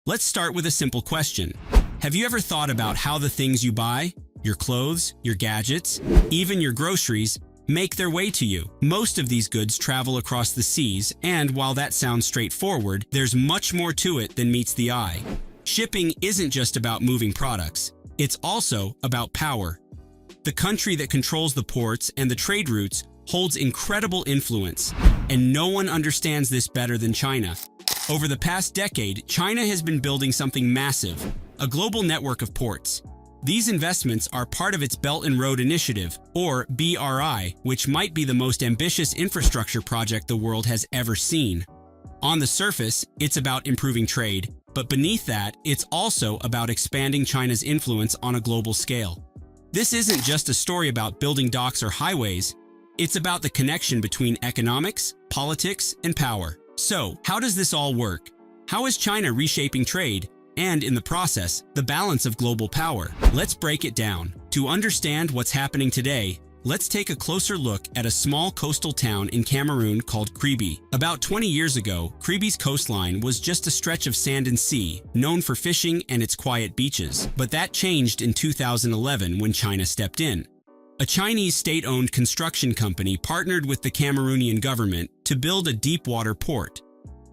Let's start with a simple question. Have you ever thought about how the things you buy, your clothes, your gadgets, even your groceries, make their way to you? Most of these goods travel across the seas, and while that sounds straightforward, there's much more to it than meets the eye. Shipping isn't just about moving products. It's also about power. The country that controls the ports and the trade routes holds incredible influence, and no one understands this better than China. Over the past decade, China has been building something massive, a global network of ports. These investments are part of its Belt and Road Initiative, or BRI, which might be the most ambitious infrastructure project the world has ever seen. On the surface, it's about improving trade, but beneath that, it's also about expanding China's influence on a global scale. This isn't just a story about building docks or highways. It's about the connection between economics, politics, and power. So, how does this all work? How is China reshaping trade, and in the process, the balance of global power? Let's break it down. To understand what's happening today, let's take a closer look at a small coastal town in Cameroon called Kribi. About 20 years ago, Kribi's coastline was just a stretch of sand and sea, known for fishing and its quiet beaches. But that changed in 2011 when China stepped in. A Chinese state-owned construction company partnered with the Cameroonian government to build a deep-water port.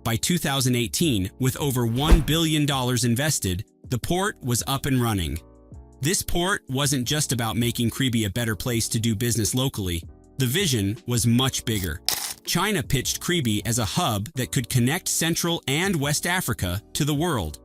By 2018, with over $1 billion invested, the port was up and running. This port wasn't just about making Kribi a better place to do business locally. The vision was much bigger. China pitched Kribi as a hub that could connect Central and West Africa to the world.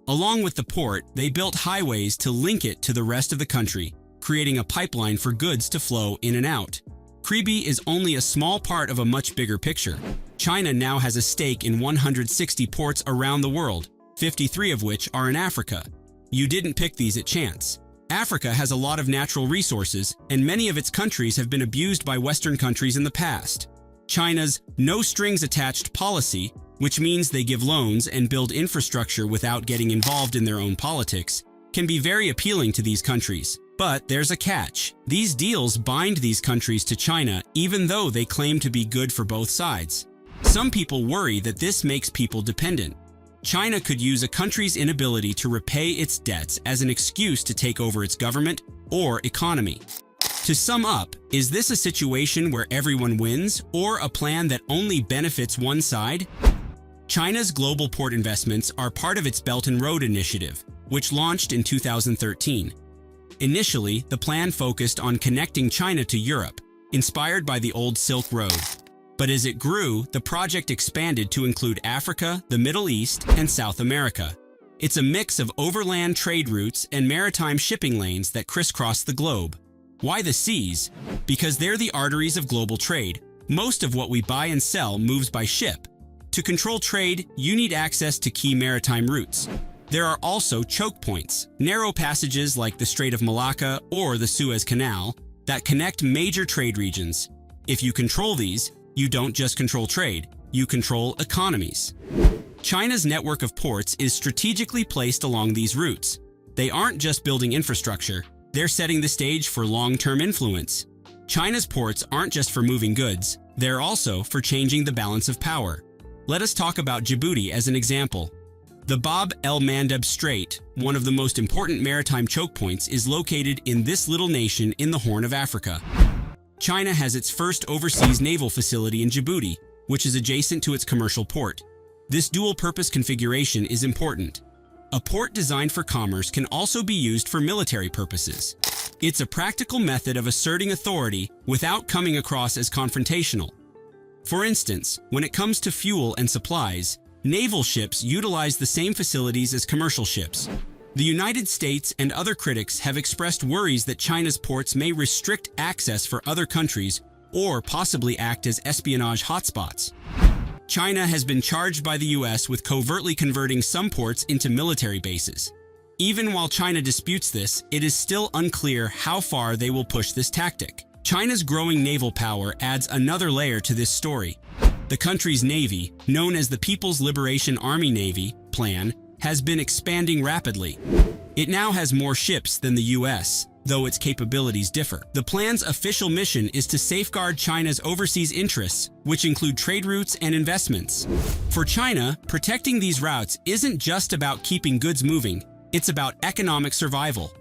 Along with the port, they built highways to link it to the rest of the country, creating a pipeline for goods to flow in and out. Kribi is only a small part of a much bigger picture. China now has a stake in 160 ports around the world, 53 of which are in Africa. You didn't pick these at chance. Africa has a lot of natural resources, and many of its countries have been abused by Western countries in the past. China's no-strings-attached policy, which means they give loans and build infrastructure without getting involved in their own politics, can be very appealing to these countries. But there's a catch. These deals bind these countries to China even though they claim to be good for both sides. Some people worry that this makes people dependent. China could use a country's inability to repay its debts as an excuse to take over its government or economy. To sum up, is this a situation where everyone wins or a plan that only benefits one side? China's global port investments are part of its Belt and Road Initiative, which launched in 2013. Initially, the plan focused on connecting China to Europe, inspired by the old Silk Road. But as it grew, the project expanded to include Africa, the Middle East, and South America. It's a mix of overland trade routes and maritime shipping lanes that crisscross the globe. Why the seas? Because they're the arteries of global trade. Most of what we buy and sell moves by ship. To control trade, you need access to key maritime routes. There are also chokepoints, narrow passages like the Strait of Malacca or the Suez Canal that connect major trade regions. If you control these, you don't just control trade, you control economies. China's network of ports is strategically placed along these routes. They aren't just building infrastructure, they're setting the stage for long-term influence. China's ports aren't just for moving goods, they're also for changing the balance of power. Let us talk about Djibouti as an example. The Bab el-Mandeb Strait, one of the most important maritime chokepoints, is located in this little nation in the Horn of Africa. China has its first overseas naval facility in Djibouti, which is adjacent to its commercial port. This dual-purpose configuration is important. A port designed for commerce can also be used for military purposes. It's a practical method of asserting authority without coming across as confrontational. For instance, when it comes to fuel and supplies, naval ships utilize the same facilities as commercial ships. The United States and other critics have expressed worries that China's ports may restrict access for other countries or possibly act as espionage hotspots. China has been charged by the US with covertly converting some ports into military bases. Even while China disputes this, it is still unclear how far they will push this tactic. China's growing naval power adds another layer to this story. The country's navy, known as the People's Liberation Army Navy plan, has been expanding rapidly. It now has more ships than the US, though its capabilities differ. The plan's official mission is to safeguard China's overseas interests, which include trade routes and investments. For China, protecting these routes isn't just about keeping goods moving, it's about economic survival.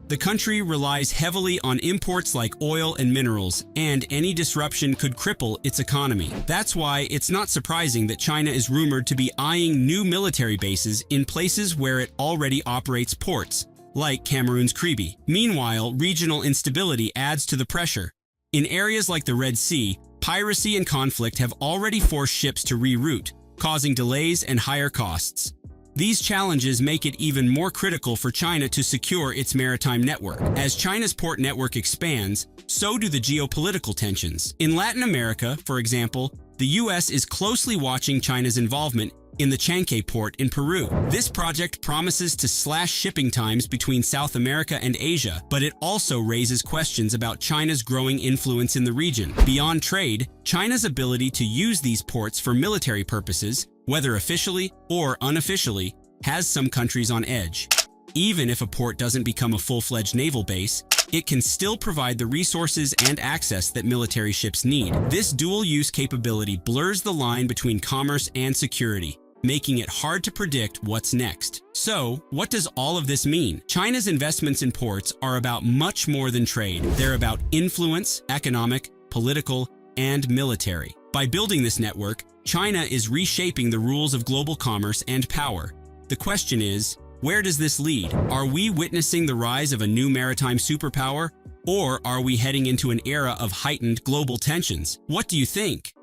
The country relies heavily on imports like oil and minerals, and any disruption could cripple its economy. That's why it's not surprising that China is rumored to be eyeing new military bases in places where it already operates ports, like Cameroon's Kribi. Meanwhile, regional instability adds to the pressure. In areas like the Red Sea, piracy and conflict have already forced ships to reroute, causing delays and higher costs. These challenges make it even more critical for China to secure its maritime network. As China's port network expands, so do the geopolitical tensions. In Latin America, for example, the US is closely watching China's involvement in the Chanquete port in Peru. This project promises to slash shipping times between South America and Asia, but it also raises questions about China's growing influence in the region. Beyond trade, China's ability to use these ports for military purposes, whether officially or unofficially, has some countries on edge. Even if a port doesn't become a full-fledged naval base, it can still provide the resources and access that military ships need. This dual-use capability blurs the line between commerce and security, making it hard to predict what's next. So, what does all of this mean? China's investments in ports are about much more than trade. They're about influence, economic, political, and military. By building this network, China is reshaping the rules of global commerce and power. The question is, where does this lead? Are we witnessing the rise of a new maritime superpower, or are we heading into an era of heightened global tensions? What do you think?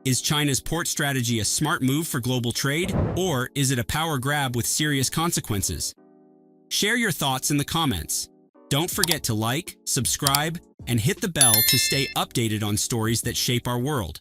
Is China's port strategy a smart move for global trade, or is it a power grab with serious consequences? Share your thoughts in the comments. Don't forget to like, subscribe, and hit the bell to stay updated on stories that shape our world.